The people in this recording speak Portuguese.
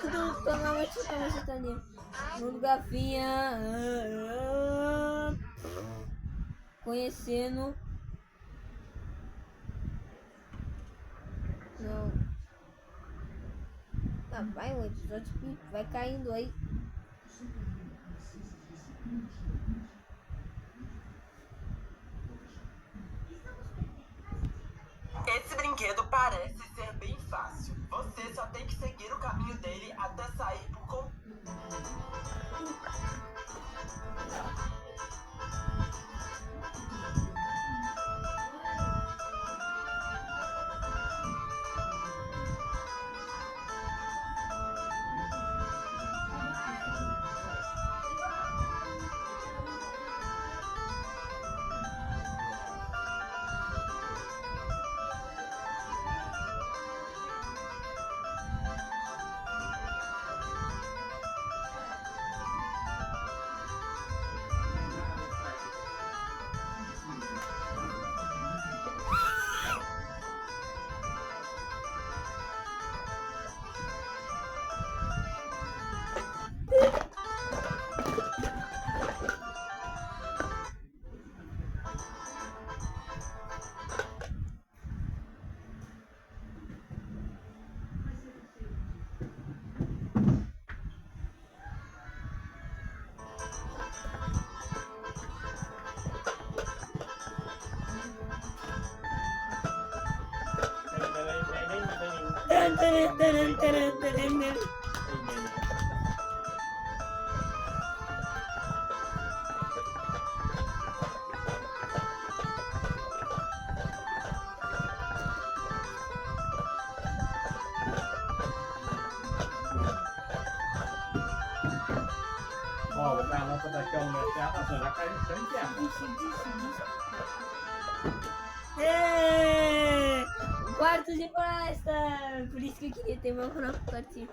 Toma chutania. Mundo Gafinha. Conhecendo. Não. Ah, vai, o episódio que vai caindo aí. Esse brinquedo parece ser bem fácil. Você só tem que seguir o caminho dele até sair por conta. Ó, vou dar a lâmpada aqui ao meu teatro, a senhora caiu no Quarto de festa! Por isso que eu queria ter meu próprio quartinho.